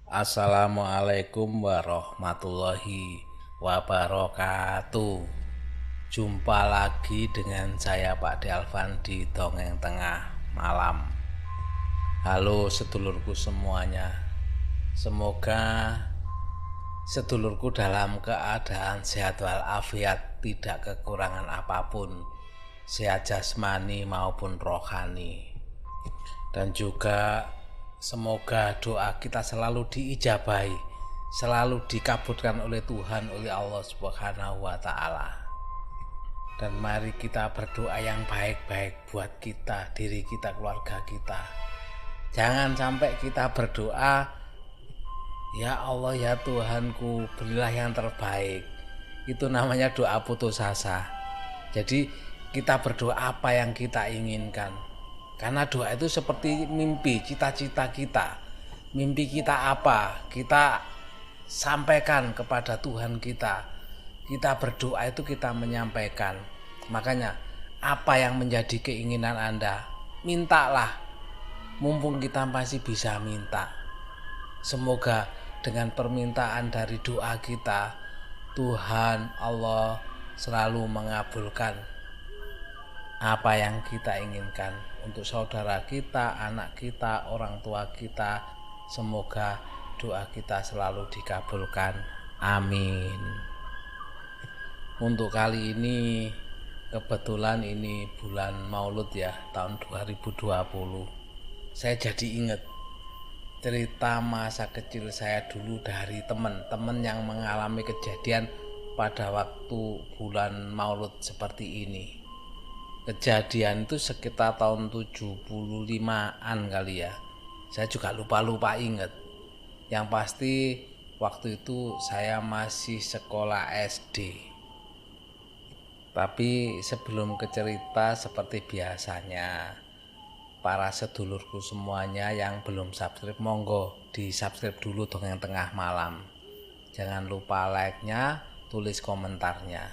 Assalamualaikum warahmatullahi wabarakatuh. Jumpa lagi dengan saya Pak Delvan di Dongeng Tengah Malam. Halo sedulurku semuanya. Semoga sedulurku dalam keadaan sehat walafiat, tidak kekurangan apapun, sehat jasmani maupun rohani. Dan juga semoga doa kita selalu diijabahi, selalu dikabulkan oleh Tuhan, oleh Allah Subhanahu wa Ta'ala. Dan mari kita berdoa yang baik-baik buat kita, diri kita, keluarga kita. Jangan sampai kita berdoa, ya Allah ya Tuhanku, berilah yang terbaik. Itu namanya doa putus asa. Jadi kita berdoa apa yang kita inginkan. Karena doa itu seperti mimpi, cita-cita kita. Mimpi kita apa, kita sampaikan kepada Tuhan kita. Kita berdoa itu kita menyampaikan. Makanya apa yang menjadi keinginan Anda, mintalah. Mumpung kita masih bisa minta. Semoga dengan permintaan dari doa kita, Tuhan Allah selalu mengabulkan apa yang kita inginkan untuk saudara kita, anak kita, orang tua kita. Semoga doa kita selalu dikabulkan. Amin. Untuk kali ini kebetulan ini bulan Maulud ya, tahun 2020. Saya jadi ingat cerita masa kecil saya dulu dari teman-teman yang mengalami kejadian pada waktu bulan Maulud seperti ini. Kejadian itu sekitar tahun 75-an kali ya. Saya juga lupa ingat. Yang pasti waktu itu saya masih sekolah SD. Tapi sebelum ke cerita, seperti biasanya, para sedulurku semuanya yang belum subscribe, monggo di subscribe dulu Dongeng Tengah Malam. Jangan lupa like-nya, tulis komentarnya.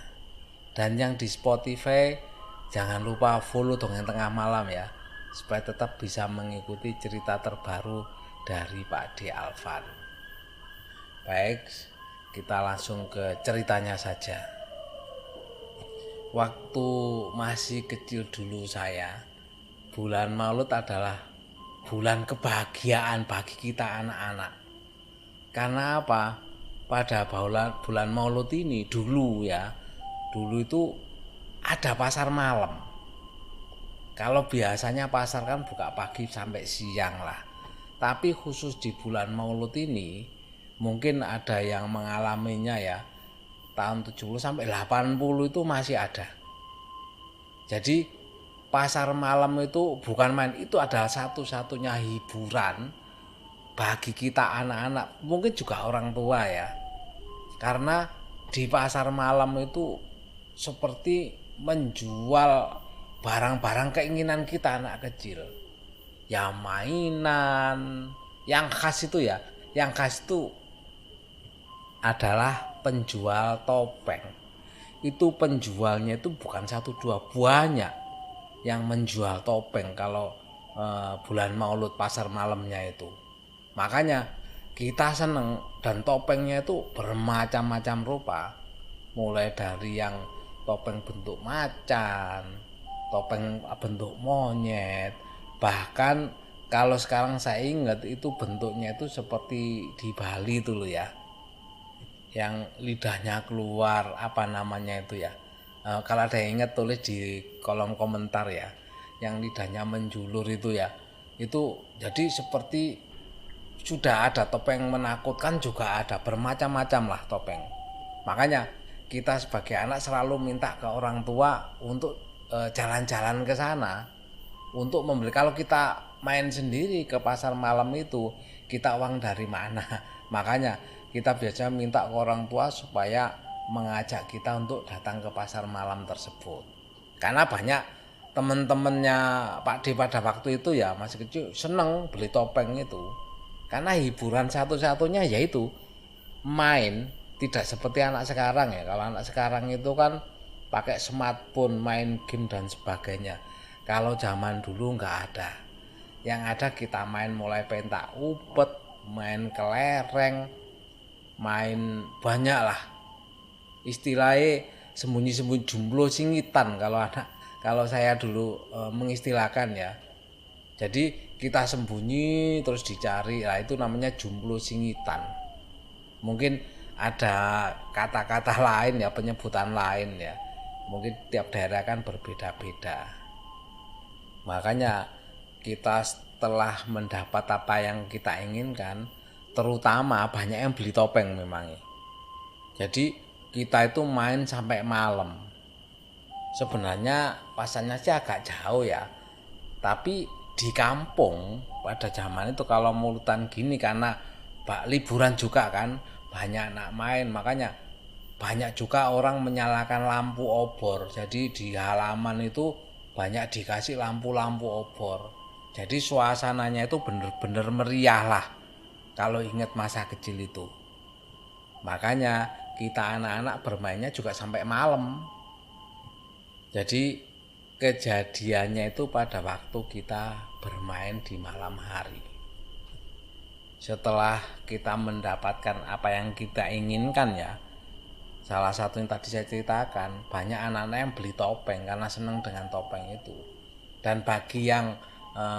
Dan yang di Spotify, jangan lupa follow Dongeng Tengah Malam ya, supaya tetap bisa mengikuti cerita terbaru dari Pak D. Alvan. Baik, kita langsung ke ceritanya saja. Waktu masih kecil dulu saya, bulan Maulud adalah bulan kebahagiaan bagi kita anak-anak. Karena apa? Pada bulan Maulud ini dulu itu ada pasar malam. Kalau biasanya pasar kan buka pagi sampai siang lah. Tapi khusus di bulan Maulud ini, mungkin ada yang mengalaminya ya, tahun 70 sampai 80 itu masih ada. Jadi pasar malam itu bukan main, itu adalah satu-satunya hiburan bagi kita anak-anak, mungkin juga orang tua ya. Karena di pasar malam itu seperti menjual barang-barang keinginan kita anak kecil. Ya mainan, yang khas itu ya, yang khas itu adalah penjual topeng. Itu penjualnya itu bukan satu dua, banyak yang menjual topeng kalau bulan Maulud pasar malamnya itu. Makanya kita seneng, dan topengnya itu bermacam-macam rupa. Mulai dari yang topeng bentuk macan, topeng bentuk monyet, bahkan kalau sekarang saya ingat itu bentuknya itu seperti di Bali itu loh ya, yang lidahnya keluar, apa namanya itu ya, kalau ada yang ingat tulis di kolom komentar ya, yang lidahnya menjulur itu ya. Itu jadi seperti sudah ada topeng menakutkan, juga ada bermacam-macam lah topeng. Makanya kita sebagai anak selalu minta ke orang tua untuk jalan-jalan ke sana untuk membeli. Kalau kita main sendiri ke pasar malam itu, kita uang dari mana? Makanya kita biasanya minta ke orang tua supaya mengajak kita untuk datang ke pasar malam tersebut. Karena banyak teman-temannya Pak D pada waktu itu ya, masih kecil, seneng beli topeng itu. Karena hiburan satu-satunya yaitu main, tidak seperti anak sekarang ya. Kalau anak sekarang itu kan pakai smartphone, main game dan sebagainya. Kalau zaman dulu nggak ada. Yang ada kita main mulai pentak umpet, main kelereng, main banyak lah. Istilahnya sembunyi-sembunyi jumblo singitan kalau saya dulu mengistilahkan ya. Jadi kita sembunyi terus dicari, lah itu namanya jumblo singitan. Mungkin ada kata-kata lain ya, penyebutan lain ya. Mungkin tiap daerah kan berbeda-beda. Makanya kita setelah mendapat apa yang kita inginkan, terutama banyak yang beli topeng memang. Jadi kita itu main sampai malam. Sebenarnya pasarnya sih agak jauh ya, tapi di kampung pada zaman itu kalau mulutan gini karena liburan juga kan, banyak anak main, makanya banyak juga orang menyalakan lampu obor. Jadi di halaman itu banyak dikasih lampu-lampu obor. Jadi suasananya itu bener-bener meriah lah kalau ingat masa kecil itu. Makanya kita anak-anak bermainnya juga sampai malam. Jadi kejadiannya itu pada waktu kita bermain di malam hari. Setelah kita mendapatkan apa yang kita inginkan ya, salah satu yang tadi saya ceritakan, banyak anak-anak yang beli topeng karena senang dengan topeng itu. Dan bagi yang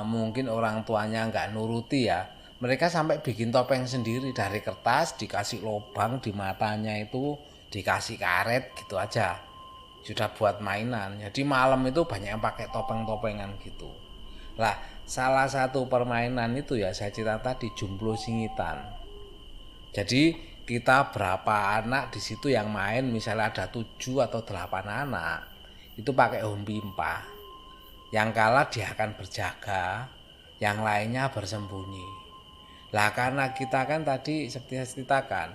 mungkin orang tuanya nggak nuruti ya, mereka sampai bikin topeng sendiri dari kertas, dikasih lubang di matanya itu, dikasih karet gitu aja. Sudah buat mainan. Jadi malam itu banyak yang pakai topeng-topengan gitu. Lah, salah satu permainan itu ya saya cerita tadi jumblo singitan. Jadi kita berapa anak di situ yang main, misalnya ada 7 atau 8 anak, itu pakai hompimpa. Yang kalah dia akan berjaga, yang lainnya bersembunyi. Lah karena kita kan tadi seperti saya ceritakan,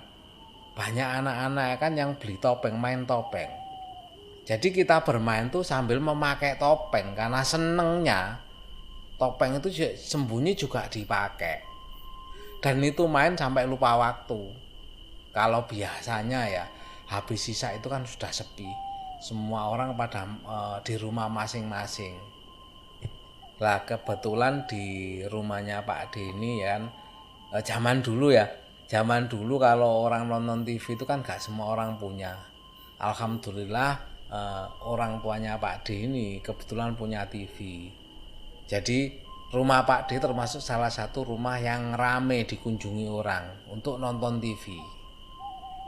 banyak anak-anak kan yang beli topeng, main topeng. Jadi kita bermain tuh sambil memakai topeng karena senengnya topeng itu sembunyi juga dipakai. Dan itu main sampai lupa waktu. Kalau biasanya ya habis sisa itu kan sudah sepi. Semua orang pada di rumah masing-masing. Lah kebetulan di rumahnya Pak Denny ya, zaman dulu ya. Zaman dulu kalau orang nonton TV itu kan gak semua orang punya. Alhamdulillah orang tuanya Pak D ini kebetulan punya TV. Jadi rumah Pak D termasuk salah satu rumah yang rame dikunjungi orang untuk nonton TV.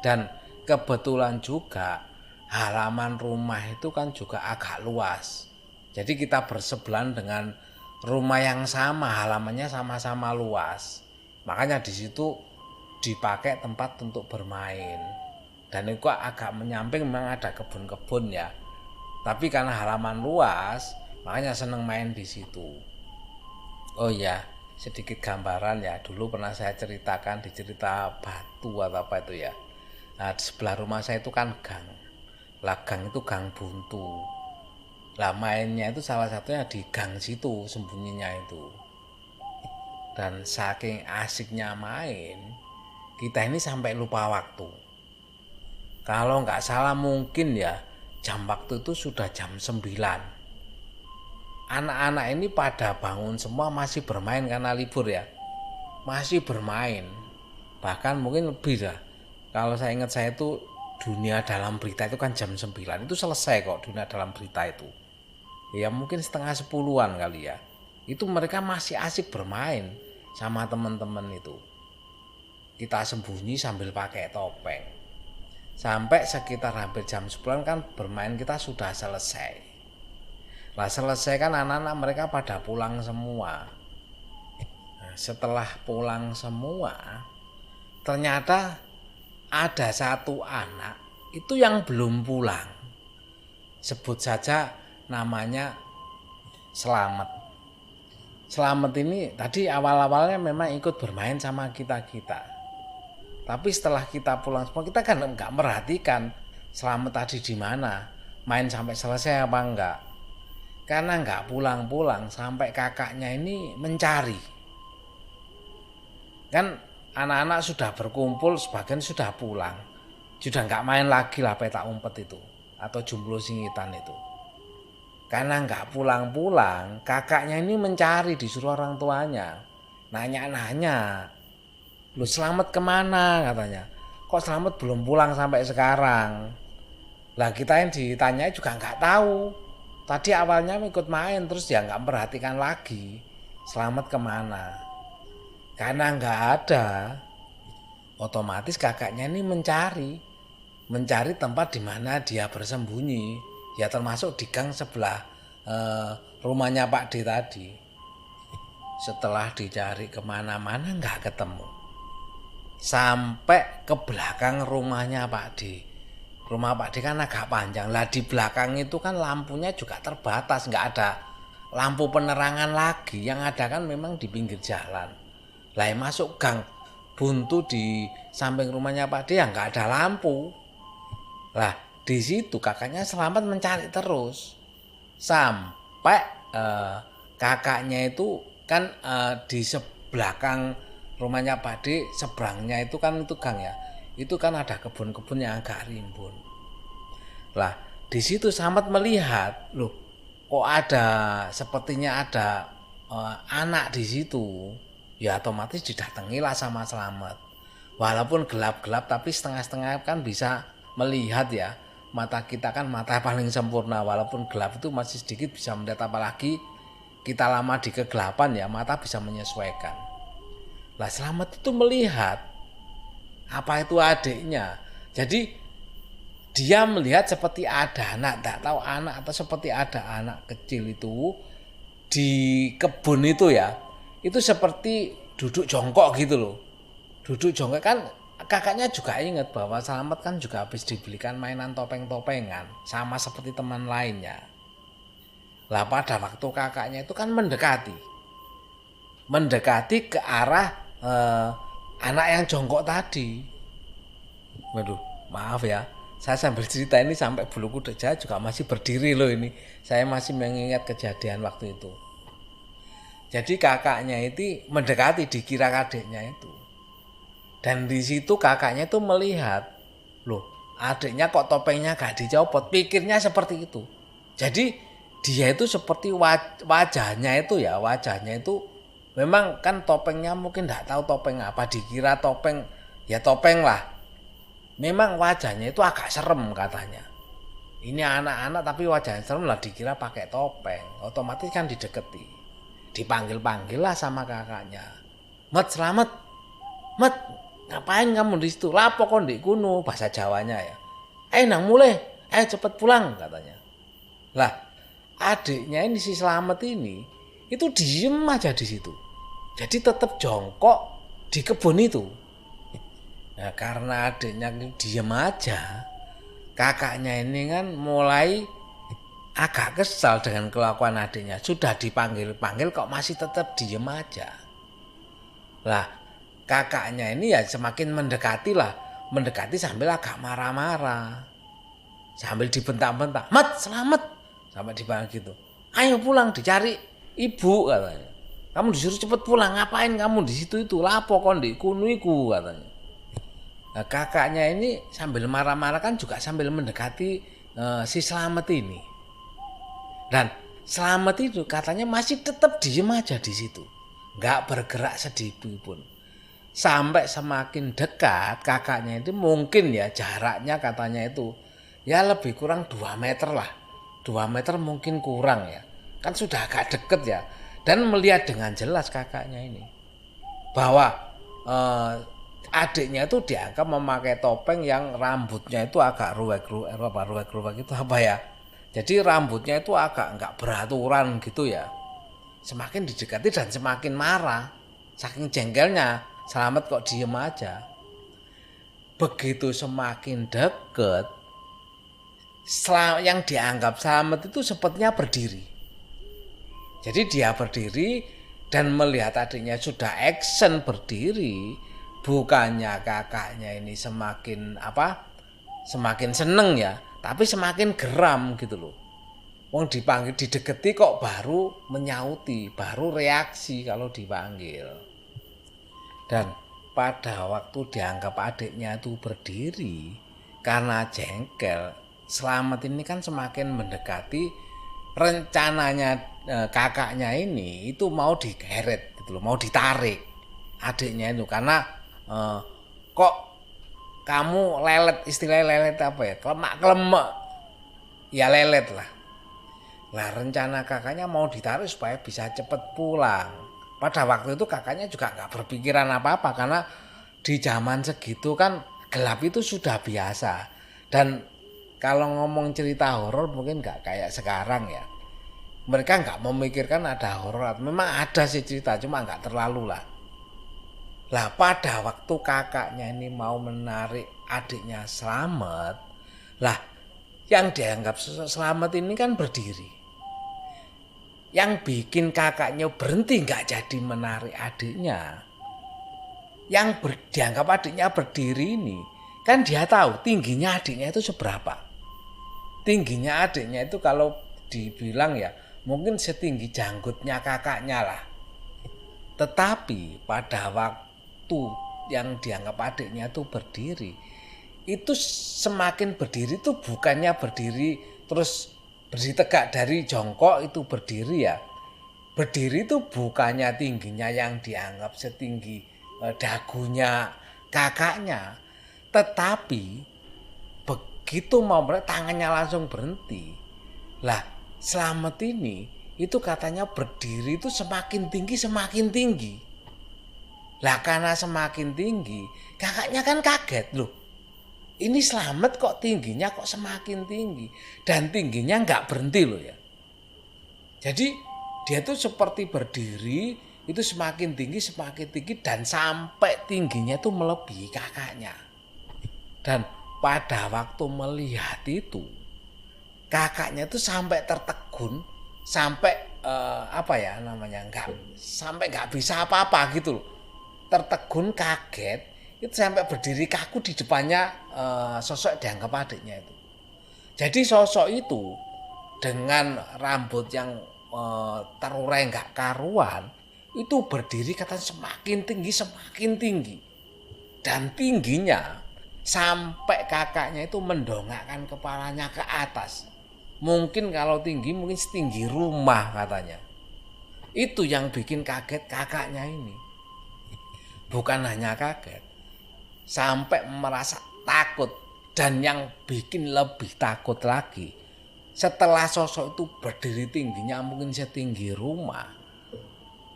Dan kebetulan juga halaman rumah itu kan juga agak luas. Jadi kita bersebelahan dengan rumah yang sama, halamannya sama-sama luas. Makanya di situ dipakai tempat untuk bermain. Dan itu agak menyamping, memang ada kebun-kebun ya. Tapi karena halaman luas, makanya seneng main di situ. Oh ya, sedikit gambaran ya. Dulu pernah saya ceritakan di cerita batu atau apa itu ya. Nah, di sebelah rumah saya itu kan gang. Lah gang itu gang buntu. Lah mainnya itu salah satunya di gang situ sembunyinya itu. Dan saking asiknya main, kita ini sampai lupa waktu. Kalau nggak salah mungkin ya jam waktu itu sudah jam 9. Anak-anak ini pada bangun semua masih bermain karena libur ya. Masih bermain. Bahkan mungkin lebih dah. Kalau saya ingat saya itu dunia dalam berita itu kan jam 9. Itu selesai kok dunia dalam berita itu. Ya mungkin setengah 10-an kali ya. Itu mereka masih asik bermain sama teman-teman itu. Kita sembunyi sambil pakai topeng. Sampai sekitar hampir jam 10 kan bermain kita sudah selesai. Lah selesai kan anak-anak mereka pada pulang semua. Nah, setelah pulang semua, ternyata ada satu anak itu yang belum pulang. Sebut saja namanya Selamat. Selamat ini tadi awal-awalnya memang ikut bermain sama kita-kita. Tapi setelah kita pulang semua, kita kan nggak merhatikan Selamat tadi di mana, main sampai selesai apa enggak. Karena nggak pulang-pulang sampai kakaknya ini mencari. Kan anak-anak sudah berkumpul, sebagian sudah pulang. Sudah nggak main lagi lah petak umpet itu atau jumblo singitan itu. Karena nggak pulang-pulang, kakaknya ini mencari, disuruh orang tuanya. Nanya-nanya. Lu Selamat kemana katanya? Kok Selamat belum pulang sampai sekarang? Lah kita yang ditanya juga nggak tahu. Tadi awalnya ikut main terus dia nggak memperhatikan lagi. Selamat kemana? Karena nggak ada, otomatis kakaknya ini mencari tempat di mana dia bersembunyi. Ya termasuk di gang sebelah rumahnya Pak D tadi. Setelah dicari kemana-mana nggak ketemu. Sampai ke belakang rumahnya Pak D. Rumah Pak D kan agak panjang. Lah di belakang itu kan lampunya juga terbatas, nggak ada lampu penerangan lagi. Yang ada kan memang di pinggir jalan. Lah masuk gang buntu di samping rumahnya Pak D ya nggak ada lampu. Lah di situ kakaknya Selamat mencari terus sampai kakaknya itu kan di belakang rumahnya Pak D, seberangnya itu kan itu gang ya. Itu kan ada kebun-kebun yang agak rimbun. Lah di situ Selamat melihat, loh kok ada sepertinya ada anak di situ. Ya otomatis didatangilah sama Selamat. Walaupun gelap-gelap tapi setengah-setengah kan bisa melihat ya. Mata kita kan mata paling sempurna, walaupun gelap itu masih sedikit bisa melihat, apalagi kita lama di kegelapan ya mata bisa menyesuaikan. Lah Selamat itu melihat apa itu adiknya. Jadi dia melihat seperti ada anak, tak tahu anak atau seperti ada anak kecil itu di kebun itu ya. Itu seperti duduk jongkok gitu loh. Duduk jongkok kan kakaknya juga ingat bahwa Selamat kan juga habis dibelikan mainan topeng-topengan sama seperti teman lainnya. Lah pada waktu kakaknya itu kan mendekati ke arah anak yang jongkok tadi. Waduh, maaf ya. Saya sambil cerita ini sampai bulu kuduk saya juga masih berdiri loh ini. Saya masih mengingat kejadian waktu itu. Jadi kakaknya itu mendekati, dikira adiknya itu. Dan di situ kakaknya itu melihat, loh adiknya kok topengnya gak dicopot, pikirnya seperti itu. Jadi dia itu seperti wajahnya itu memang kan topengnya mungkin gak tahu topeng apa, dikira topeng, ya topeng lah. Memang wajahnya itu agak serem katanya. Ini anak-anak tapi wajahnya serem lah, dikira pakai topeng, otomatis kan dideketi. Dipanggil-panggil lah sama kakaknya. Selamat, ngapain kamu di situ? Lapo kon di kuno, bahasa Jawanya ya. Nang mulai, cepet pulang katanya. Lah, adiknya ini si Selamat ini itu diem aja di situ. Jadi tetap jongkok di kebun itu. Nah, karena adiknya diem aja, kakaknya ini kan mulai agak kesal dengan kelakuan adiknya. Sudah dipanggil-panggil kok masih tetap diem aja. Lah, kakaknya ini ya semakin mendekati sambil agak marah-marah, sambil dibentak-bentak, Selamat, sampai dipanggil gitu. Ayo pulang, dicari ibu katanya. Kamu disuruh cepet pulang, ngapain kamu di situ itu? Lapo kon di kunuiku katanya. Nah, kakaknya ini sambil marah-marah kan juga sambil mendekati si Selamat ini. Dan Selamat itu katanya masih tetap diem aja di situ, nggak bergerak sedikit pun. Sampai semakin dekat kakaknya itu mungkin ya jaraknya katanya itu ya lebih kurang 2 meter lah. 2 meter mungkin kurang ya. Kan sudah agak deket ya. Dan melihat dengan jelas kakaknya ini bahwa adiknya itu dianggap memakai topeng yang rambutnya itu agak ruwek itu apa ya. Jadi rambutnya itu agak enggak beraturan gitu ya. Semakin didekati dan semakin marah. Saking jengkelnya, Selamat kok diem aja. Begitu semakin deket, yang dianggap Selamat itu sepertinya berdiri. Jadi dia berdiri dan melihat adiknya sudah action berdiri. Bukannya kakaknya ini semakin seneng ya, tapi semakin geram gitu loh. Wong dipanggil dideketi kok baru menyauti, baru reaksi kalau dipanggil. Dan pada waktu dianggap adiknya itu berdiri, karena jengkel, Selamat ini kan semakin mendekati rencananya kakaknya ini itu mau digeret gitu loh, mau ditarik adiknya itu karena kok kamu lelet, istilahnya lelet apa ya, kelemak-kelemek, ya lelet lah. Lah rencana kakaknya mau ditarik supaya bisa cepet pulang. Pada waktu itu kakaknya juga nggak berpikiran apa-apa karena di zaman segitu kan gelap itu sudah biasa. Dan kalau ngomong cerita horor mungkin nggak kayak sekarang ya. Mereka nggak memikirkan ada horor. Memang ada sih cerita, cuma nggak terlalu lah. Lah pada waktu kakaknya ini mau menarik adiknya Slamet, lah yang dianggap Slamet ini kan berdiri. Yang bikin kakaknya berhenti nggak jadi menarik adiknya, yang dianggap adiknya berdiri ini, kan dia tahu tingginya adiknya itu seberapa. Tingginya adiknya itu kalau dibilang ya mungkin setinggi janggutnya kakaknya lah. Tetapi pada waktu yang dianggap adiknya itu berdiri, itu semakin berdiri itu bukannya berdiri terus berdiri tegak dari jongkok itu berdiri ya. Berdiri itu bukannya tingginya yang dianggap setinggi dagunya kakaknya. Tetapi begitu mau tangannya langsung berhenti. Lah Slamet ini itu katanya berdiri itu semakin tinggi. Lah karena semakin tinggi kakaknya kan kaget loh. Ini Slamet kok tingginya kok semakin tinggi. Dan tingginya nggak berhenti loh ya. Jadi dia tuh seperti berdiri itu semakin tinggi dan sampai tingginya tuh melebihi kakaknya. Dan pada waktu melihat itu kakaknya tuh sampai tertegun, sampai sampai nggak bisa apa-apa gitu loh. Tertegun kaget. Itu sampai berdiri kaku di depannya sosok dianggap adiknya itu. Jadi sosok itu dengan rambut yang terurai nggak karuan itu berdiri katanya semakin tinggi dan tingginya sampai kakaknya itu mendongakkan kepalanya ke atas. Mungkin kalau tinggi mungkin setinggi rumah katanya. Itu yang bikin kaget kakaknya ini. Bukan hanya kaget, sampai merasa takut. Dan yang bikin lebih takut lagi, setelah sosok itu berdiri tingginya mungkin setinggi rumah,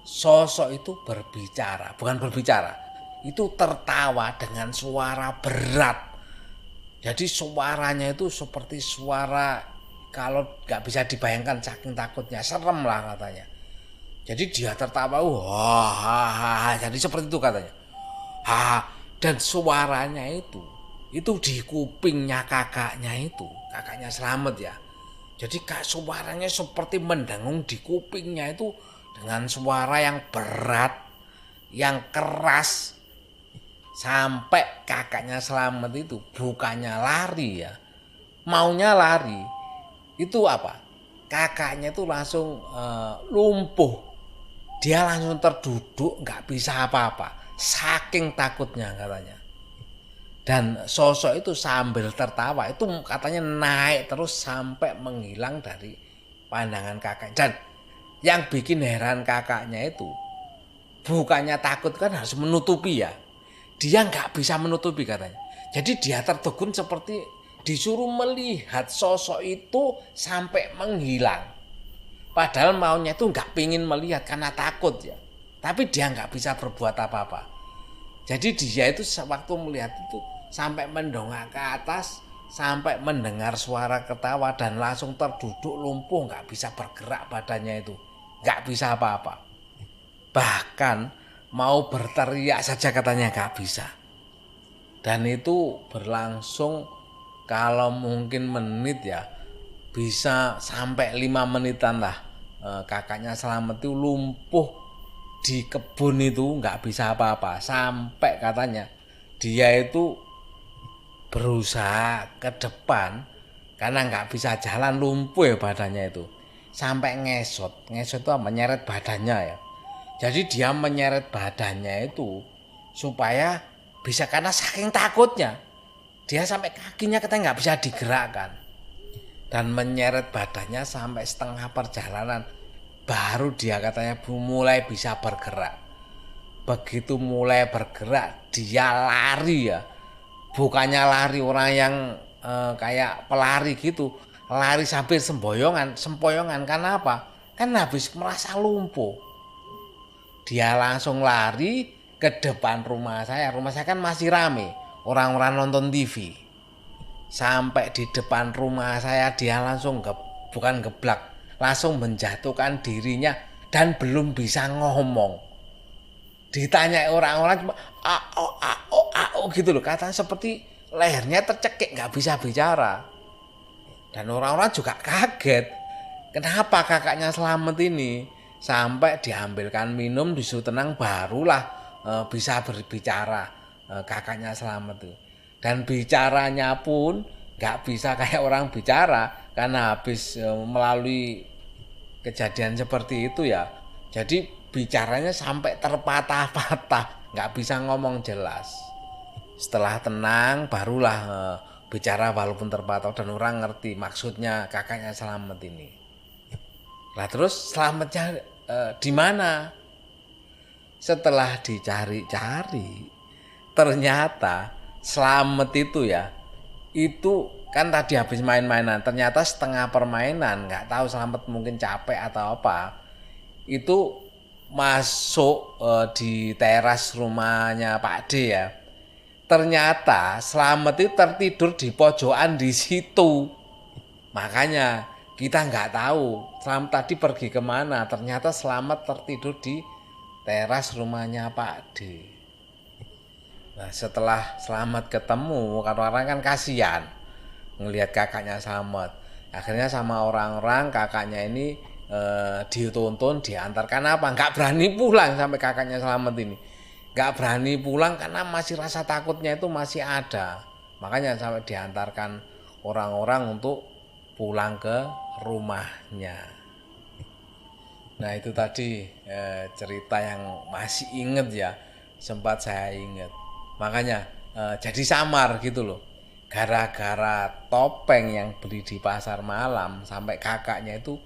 sosok itu itu tertawa dengan suara berat. Jadi suaranya itu seperti suara kalau nggak bisa dibayangkan saking takutnya, serem lah katanya. Jadi dia tertawa, wah, jadi seperti itu katanya. Dan suaranya itu di kupingnya kakaknya Slamet ya. Jadi suaranya seperti mendengung di kupingnya itu dengan suara yang berat, yang keras. Sampai kakaknya Slamet itu bukannya lari ya, maunya lari. Itu apa? Kakaknya itu langsung lumpuh. Dia langsung terduduk, nggak bisa apa-apa. Saking takutnya katanya. Dan sosok itu sambil tertawa itu katanya naik terus sampai menghilang dari pandangan kakak. Dan yang bikin heran kakaknya itu bukannya takut kan harus menutupi ya. Dia nggak bisa menutupi katanya. Jadi dia tertegun seperti disuruh melihat sosok itu sampai menghilang. Padahal maunya itu nggak pingin melihat karena takut ya. Tapi dia nggak bisa berbuat apa-apa. Jadi dia itu waktu melihat itu sampai mendongak ke atas, sampai mendengar suara ketawa dan langsung terduduk lumpuh, nggak bisa bergerak badannya itu, nggak bisa apa-apa. Bahkan mau berteriak saja katanya nggak bisa. Dan itu berlangsung kalau mungkin menit ya, bisa sampai 5 menitan lah. Kakaknya Slamet itu lumpuh di kebun itu nggak bisa apa-apa. Sampai katanya dia itu berusaha ke depan karena nggak bisa jalan, lumpuh ya badannya itu. Sampai ngesot itu menyeret badannya ya. Jadi dia menyeret badannya itu supaya bisa, karena saking takutnya dia sampai kakinya katanya nggak bisa digerakkan. Dan menyeret badannya sampai setengah perjalanan baru dia katanya mulai bisa bergerak. begitu mulai bergerak dia lari ya. Bukannya lari orang yang kayak pelari gitu, lari sambil sempoyongan. Karena apa? Kan habis merasa lumpuh. Dia langsung lari ke depan rumah saya. Rumah saya kan masih rame, orang-orang nonton TV. Sampai di depan rumah saya dia langsung bukan geblak, langsung menjatuhkan dirinya dan belum bisa ngomong. Ditanya orang-orang cuma gitu loh, katanya seperti lehernya tercekik nggak bisa bicara. Dan orang-orang juga kaget, kenapa kakaknya selamat ini. Sampai diambilkan minum, disuruh tenang, barulah bisa berbicara kakaknya selamat tuh. Dan bicaranya pun nggak bisa kayak orang bicara karena habis melalui kejadian seperti itu ya. Jadi bicaranya sampai terpatah-patah, nggak bisa ngomong jelas. Setelah tenang barulah bicara walaupun terpatah dan orang ngerti maksudnya kakaknya selamat ini. Lah terus selamatnya di mana? Setelah dicari-cari, ternyata selamat itu ya, itu kan tadi habis main-mainan, ternyata setengah permainan, nggak tahu selamat mungkin capek atau apa, itu masuk di teras rumahnya Pak D ya. Ternyata selamat itu tertidur di pojokan di situ. Makanya kita nggak tahu selamat tadi pergi kemana. Ternyata selamat tertidur di teras rumahnya Pak D. Nah setelah selamat ketemu, orang-orang kan kasihan ngelihat kakaknya selamat. Akhirnya sama orang-orang kakaknya ini dituntun, diantarkan apa? Nggak berani pulang sampai kakaknya selamat ini. Nggak berani pulang karena masih rasa takutnya itu masih ada. Makanya sampai diantarkan orang-orang untuk pulang ke rumahnya. Nah itu tadi cerita yang masih inget ya, sempat saya inget. Makanya jadi samar gitu loh. Gara-gara topeng yang beli di pasar malam sampai kakaknya itu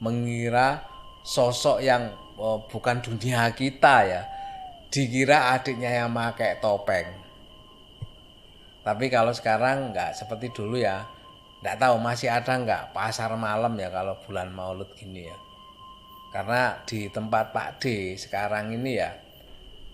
mengira sosok yang bukan dunia kita ya. Dikira adiknya yang pakai topeng. Tapi kalau sekarang nggak seperti dulu ya. Nggak tahu masih ada nggak pasar malam ya kalau bulan Maulud gini ya. Karena di tempat Pak D sekarang ini ya,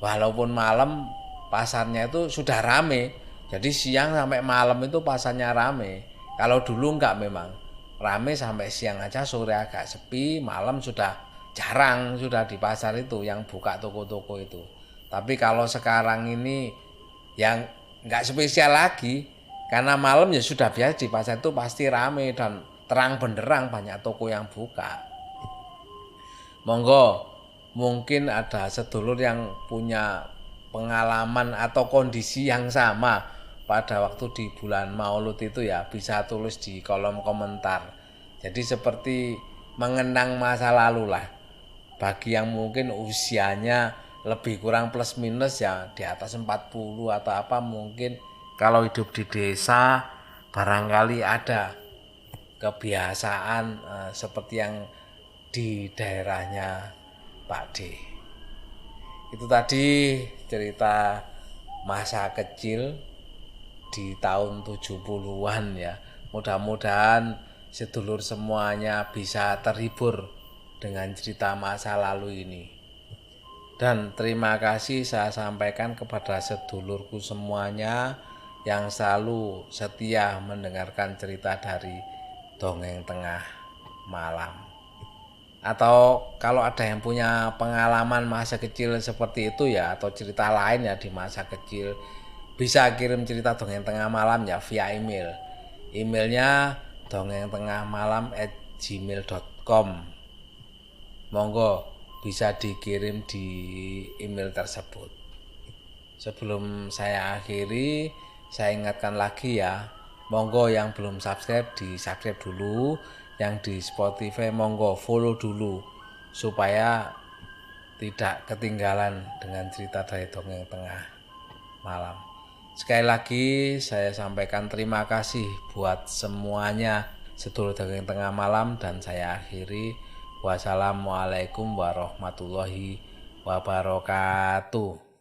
walaupun malam pasarnya itu sudah rame. Jadi siang sampai malam itu pasarnya rame. Kalau dulu enggak memang. Rame sampai siang aja, sore agak sepi, malam sudah jarang sudah di pasar itu yang buka toko-toko itu. Tapi kalau sekarang ini yang enggak spesial lagi, karena malam ya sudah biasa di pasar itu pasti rame dan terang benderang banyak toko yang buka. Monggo, mungkin ada sedulur yang punya pengalaman atau kondisi yang sama pada waktu di bulan Maulud itu ya, bisa tulis di kolom komentar. Jadi seperti mengenang masa lalu lah. Bagi yang mungkin usianya lebih kurang plus minus ya di atas 40 atau apa, mungkin kalau hidup di desa barangkali ada kebiasaan seperti yang di daerahnya Pak D. Itu tadi cerita masa kecil di tahun 70-an ya. Mudah-mudahan sedulur semuanya bisa terhibur dengan cerita masa lalu ini. Dan terima kasih saya sampaikan kepada sedulurku semuanya yang selalu setia mendengarkan cerita dari Dongeng Tengah Malam. Atau kalau ada yang punya pengalaman masa kecil seperti itu ya, atau cerita lain ya di masa kecil, bisa kirim cerita Dongeng Tengah Malam ya via email. Emailnya dongengtengahmalam@gmail.com. Monggo bisa dikirim di email tersebut. Sebelum saya akhiri, saya ingatkan lagi ya, monggo yang belum subscribe di subscribe dulu. Yang di Spotify monggo follow dulu supaya tidak ketinggalan dengan cerita dari Dongeng Tengah Malam. Sekali lagi saya sampaikan terima kasih buat semuanya sedulur Dongeng Tengah Malam, dan saya akhiri wassalamualaikum warahmatullahi wabarakatuh.